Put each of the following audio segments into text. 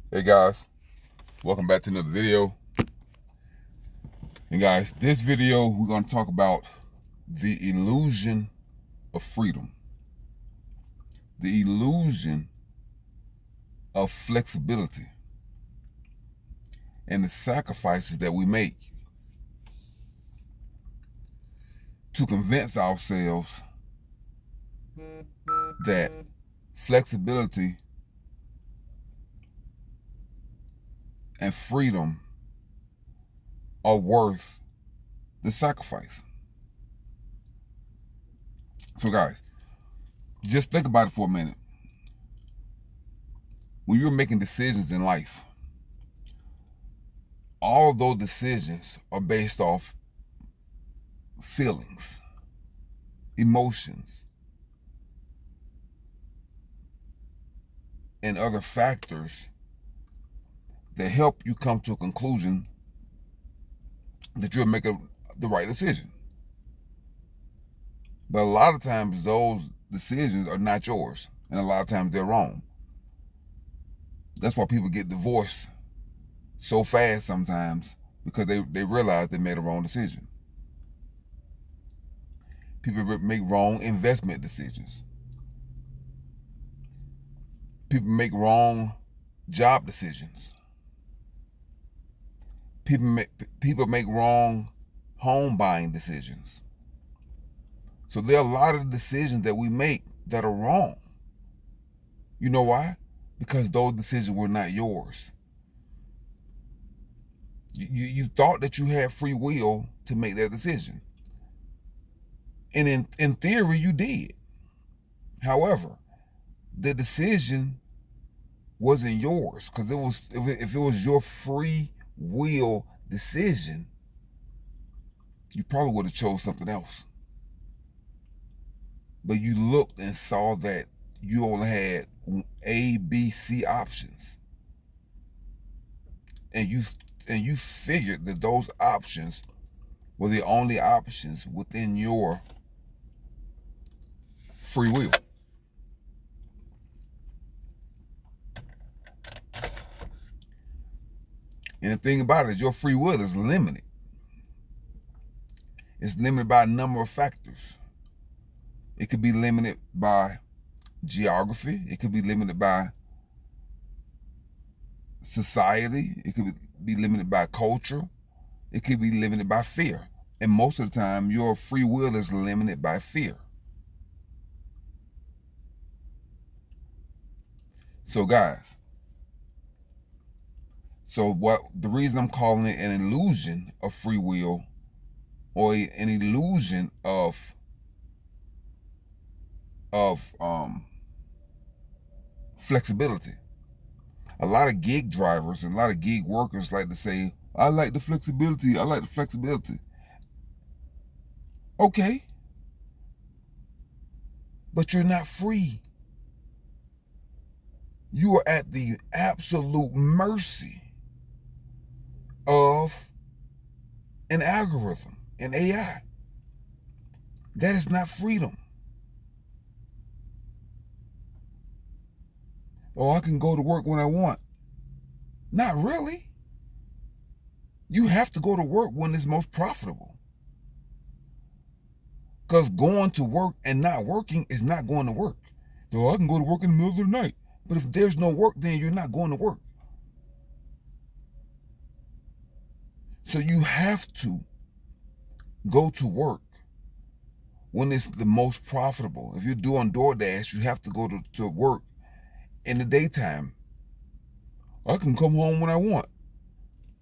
Hey guys, welcome back to another video. And guys, this video we're going to talk about the illusion of freedom, the illusion of flexibility, and the sacrifices that we make to convince ourselves that flexibility and freedom are worth the sacrifice. So guys, just think about it for a minute. When you're making decisions in life, all of those decisions are based off feelings, emotions, and other factors that help you come to a conclusion that you're making the right decision. But a lot of times those decisions are not yours, and a lot of times they're wrong. That's why people get divorced so fast sometimes, because they realize they made a wrong decision. People make wrong investment decisions. People make wrong job decisions. People make wrong home buying decisions. So there are a lot of decisions that we make that are wrong. You know why? Because those decisions were not yours. You thought that you had free will to make that decision. And in theory, you did. However, the decision wasn't yours, because if it was your free will decision, you probably would have chose something else. But you looked and saw that you only had A, B, C options, and you figured that those options were the only options within your free will. And the thing about it is, your free will is limited. It's limited by a number of factors. It could be limited by geography. It could be limited by society. It could be limited by culture. It could be limited by fear. And most of the time, your free will is limited by fear. So guys, the reason I'm calling it an illusion of free will, or an illusion of flexibility. A lot of gig drivers and a lot of gig workers like to say, I like the flexibility, I like the flexibility. Okay, but you're not free. You are at the absolute mercy of an algorithm, an AI. That is not freedom. Oh, I can go to work when I want. Not really. You have to go to work when it's most profitable. Because going to work and not working is not going to work. So I can go to work in the middle of the night. But if there's no work, then you're not going to work. So you have to go to work when it's the most profitable. If you're doing DoorDash, you have to go to work in the daytime. I can come home when I want.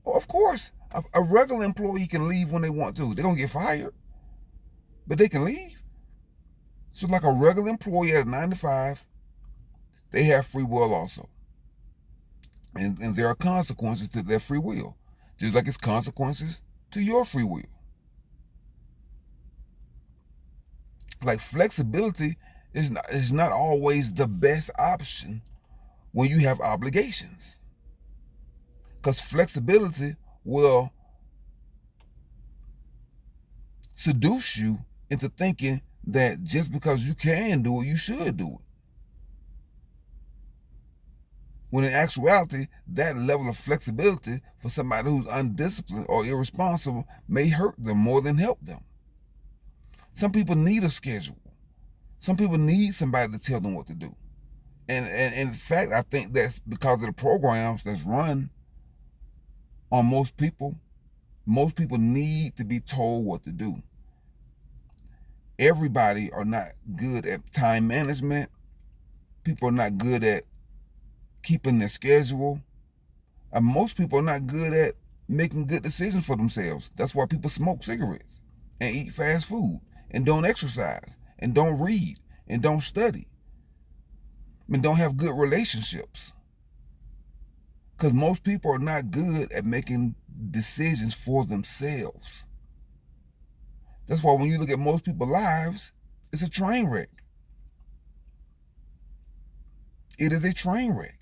Oh, of course, a regular employee can leave when they want to. They're going to get fired, but they can leave. So like a regular employee at a 9 to 5, they have free will also. And there are consequences to their free will, just like it's consequences to your free will. Like flexibility is not always the best option when you have obligations. Because flexibility will seduce you into thinking that just because you can do it, you should do it. When in actuality, that level of flexibility for somebody who's undisciplined or irresponsible may hurt them more than help them. Some people need a schedule. Some people need somebody to tell them what to do. And in fact, I think that's because of the programs that's run on most people. Most people need to be told what to do. Everybody are not good at time management. People are not good at keeping their schedule. And most people are not good at making good decisions for themselves. That's why people smoke cigarettes and eat fast food and don't exercise and don't read and don't study and don't have good relationships. Because most people are not good at making decisions for themselves. That's why when you look at most people's lives, it's a train wreck. It is a train wreck.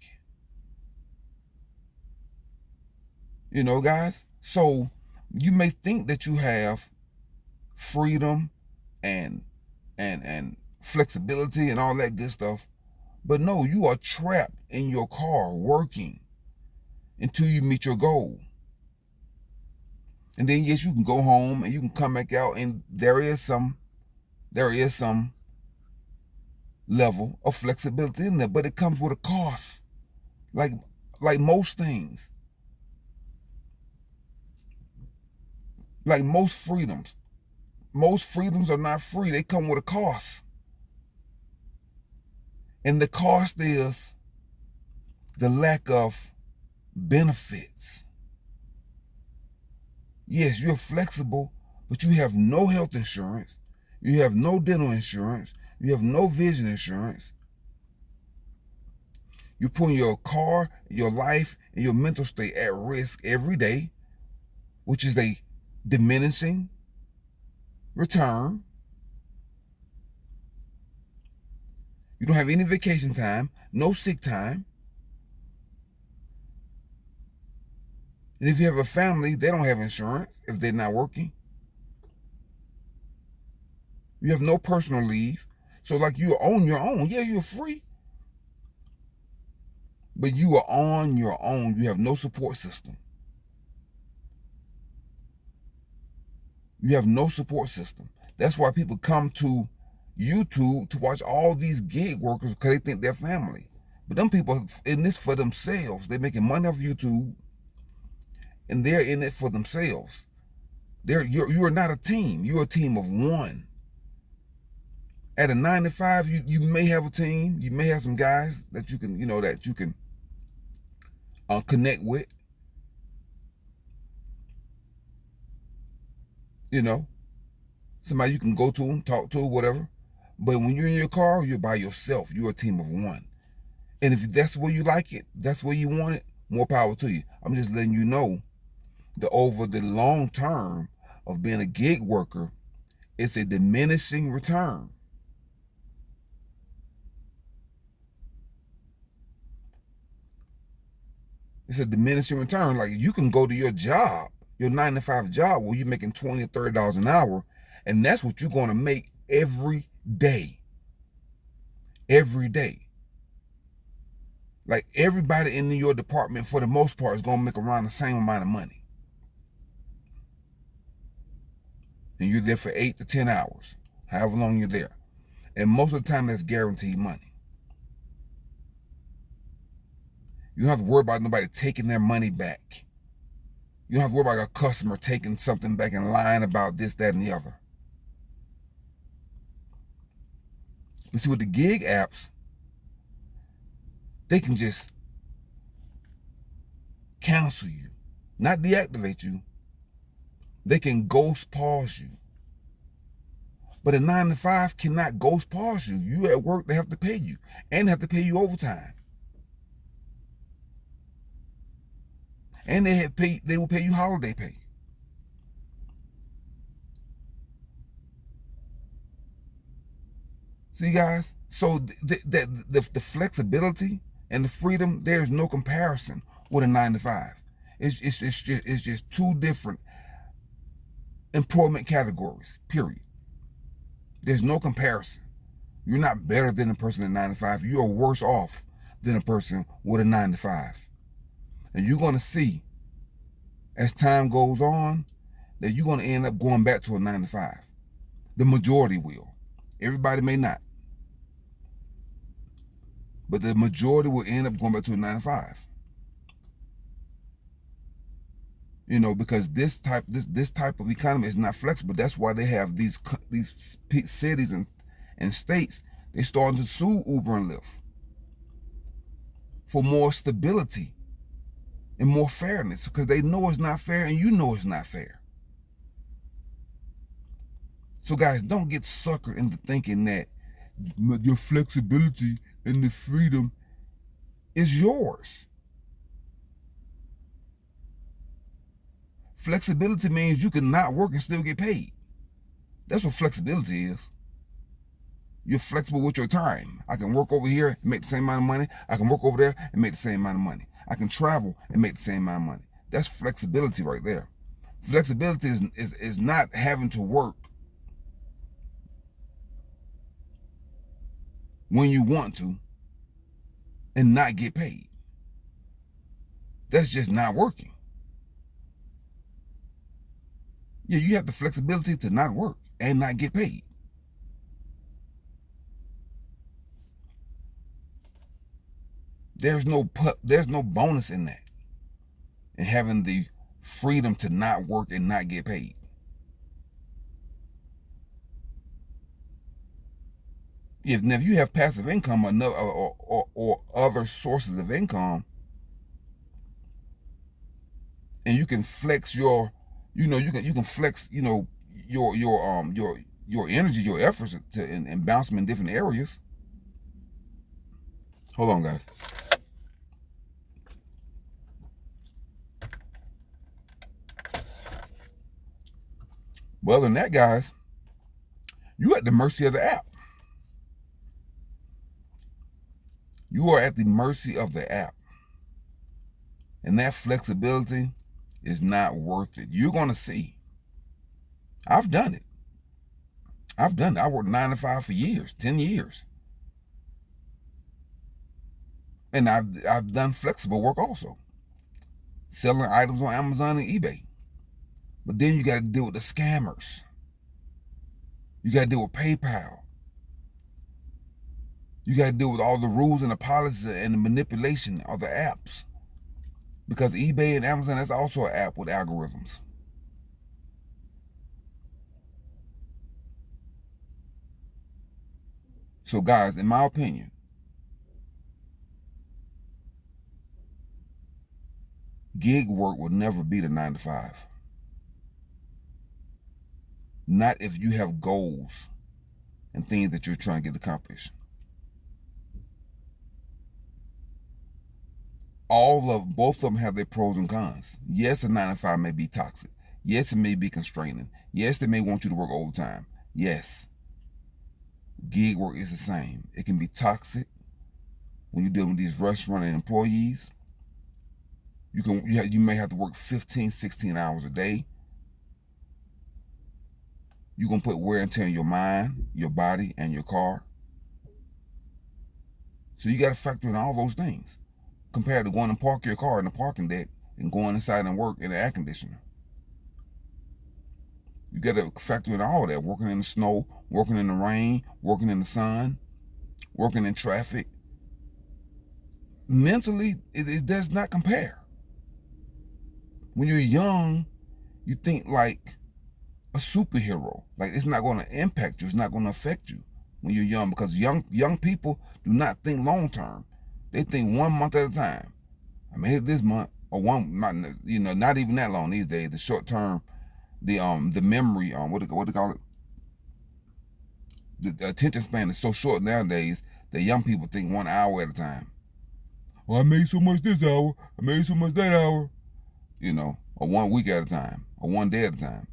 You know, guys? So you may think that you have freedom and flexibility and all that good stuff, but no, you are trapped in your car working until you meet your goal. And then yes, you can go home and you can come back out, and there is some level of flexibility in there, but it comes with a cost. Like most things. Like most freedoms. Most freedoms are not free. They come with a cost. And the cost is the lack of benefits. Yes, you're flexible, but you have no health insurance. You have no dental insurance. You have no vision insurance. You're putting your car, your life, and your mental state at risk every day, which is a diminishing return. You don't have any vacation time, no sick time. And if you have a family, they don't have insurance if they're not working. You have no personal leave. So like you're on your own. Yeah, you're free. But you are on your own. You have no support system. You have no support system. That's why people come to YouTube to watch all these gig workers, because they think they're family. But them people in this for themselves. They're making money off YouTube, and they're in it for themselves. You're not a team. You're a team of one. At a 9 to 5, you may have a team. You may have some guys that you can, connect with. Somebody you can go to and talk to, whatever. But when you're in your car, you're by yourself. You're a team of one. And if that's the way you like it, that's the way you want it, more power to you. I'm just letting you know that over the long term of being a gig worker, it's a diminishing return. It's a diminishing return. Like you can go to your job, your 9 to 5 job, where you're making $20 or $30 an hour, and that's what you're going to make every day. Every day. Like everybody in your department, for the most part, is going to make around the same amount of money. And you're there for 8 to 10 hours, however long you're there. And most of the time, that's guaranteed money. You don't have to worry about nobody taking their money back. You don't have to worry about a customer taking something back and lying about this, that, and the other. You see, with the gig apps, they can just cancel you, not deactivate you. They can ghost pause you. But a 9 to 5 cannot ghost pause you. You at work, they have to pay you, and they have to pay you overtime. And they will pay you holiday pay. See, guys? So the flexibility and the freedom, there's no comparison with a 9 to 5. It's just two different employment categories, period. There's no comparison. You're not better than the person at 9 to 5. You are worse off than a person with a 9 to 5. And you're going to see, as time goes on, that you're going to end up going back to a 9 to 5. The majority will. Everybody may not. But the majority will end up going back to a 9 to 5. You know, because this type of economy is not flexible. That's why they have these cities and states. They're starting to sue Uber and Lyft for more stability and more fairness, because they know it's not fair and you know it's not fair. So guys, don't get suckered into thinking that your flexibility and the freedom is yours. Flexibility means you can not work and still get paid. That's what flexibility is. You're flexible with your time. I can work over here and make the same amount of money. I can work over there and make the same amount of money. I can travel and make the same amount of money. That's flexibility right there. Flexibility is not having to work when you want to and not get paid. That's just not working. Yeah, you have the flexibility to not work and not get paid. There's no bonus in that, in having the freedom to not work and not get paid. If you have passive income or other sources of income, and you can flex your, you can flex, your energy, your efforts and bounce them in different areas. Hold on, guys. Well, other than that, guys, you're at the mercy of the app. You are at the mercy of the app. And that flexibility is not worth it. You're going to see. I've done it. I worked 9 to 5 for years, 10 years. And I've done flexible work also, selling items on Amazon and eBay. But then you got to deal with the scammers. You got to deal with PayPal. You got to deal with all the rules and the policies and the manipulation of the apps. Because eBay and Amazon, that's also an app with algorithms. So guys, in my opinion, gig work will never be the 9 to 5. Not if you have goals and things that you're trying to get accomplished. Both of them have their pros and cons. Yes, a 9 to 5 may be toxic. Yes, it may be constraining. Yes, they may want you to work overtime. Yes. Gig work is the same. It can be toxic when you're dealing with these restaurant and employees. You may have to work 15, 16 hours a day. You're going to put wear and tear on your mind, your body, and your car. So you got to factor in all those things compared to going and park your car in the parking deck and going inside and work in the air conditioner. You got to factor in all that, working in the snow, working in the rain, working in the sun, working in traffic. Mentally, it does not compare. When you're young, you think like a superhero. Like it's not going to impact you. It's not going to affect you when you're young, because young people do not think long term. They think 1 month at a time. I made it this month, or not even that long these days. The short term, the memory, what do they call it? The attention span is so short nowadays that young people think 1 hour at a time. Oh, I made so much this hour. I made so much that hour. Or 1 week at a time, or 1 day at a time.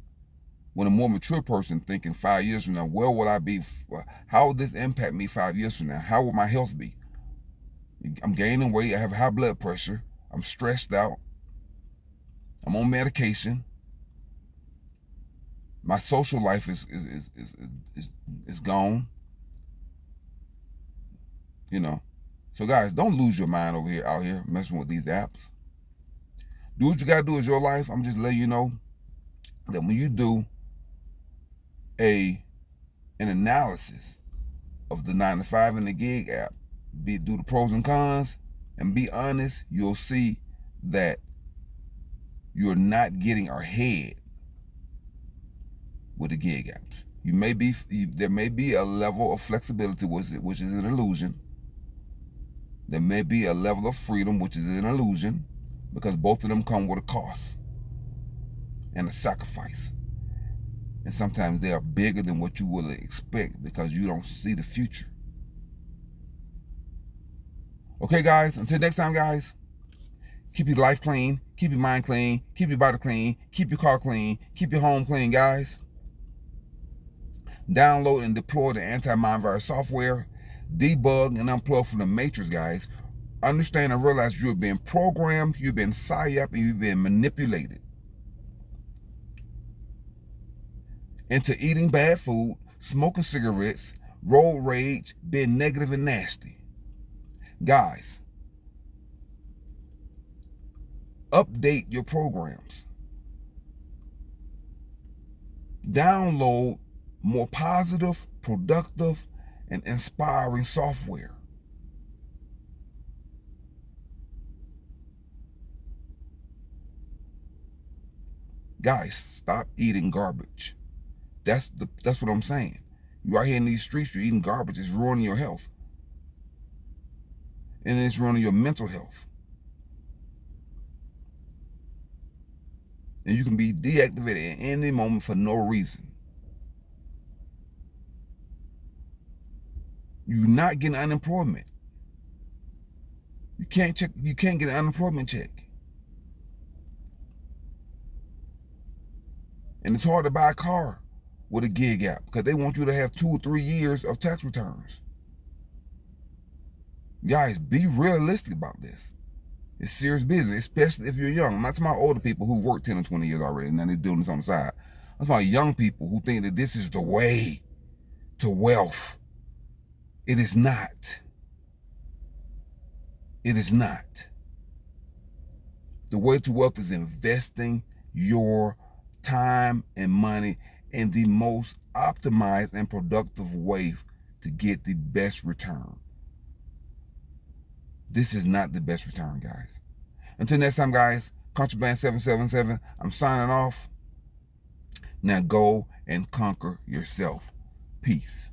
When a more mature person thinking 5 years from now, where will I be? How will this impact me 5 years from now? How will my health be? I'm gaining weight. I have high blood pressure. I'm stressed out. I'm on medication. My social life is gone. So guys, don't lose your mind out here messing with these apps. Do what you gotta do is your life. I'm just letting you know that when you do an analysis of the 9 to 5 and the gig app, do the pros and cons, and be honest, you'll see that you're not getting ahead with the gig apps. There may be a level of flexibility, which is an illusion. There may be a level of freedom, which is an illusion, because both of them come with a cost and a sacrifice. And sometimes they are bigger than what you will expect because you don't see the future. Okay, guys, until next time, guys, keep your life clean, keep your mind clean, keep your body clean, keep your car clean, keep your home clean, guys. Download and deploy the anti-mind virus software. Debug and unplug from the matrix, guys. Understand and realize you've been programmed, you've been psyoped, and you've been manipulated into eating bad food, smoking cigarettes, road rage, being negative and nasty. Guys, update your programs. Download more positive, productive, and inspiring software. Guys, stop eating garbage. That's what I'm saying. You out here in these streets, you're eating garbage. It's ruining your health. And it's ruining your mental health. And you can be deactivated at any moment for no reason. You're not getting unemployment. You can't get an unemployment check. And it's hard to buy a car with a gig app because they want you to have 2 or 3 years of tax returns. Guys, be realistic about this. It's serious business, especially if you're young. I'm not talking about older people who've worked 10 or 20 years already and then they're doing this on the side. I'm talking about young people who think that this is the way to wealth. It is not. It is not. The way to wealth is investing your time and money in the most optimized and productive way to get the best return. This is not the best return, guys. Until next time, guys, Contraband 777, I'm signing off. Now go and conquer yourself. Peace.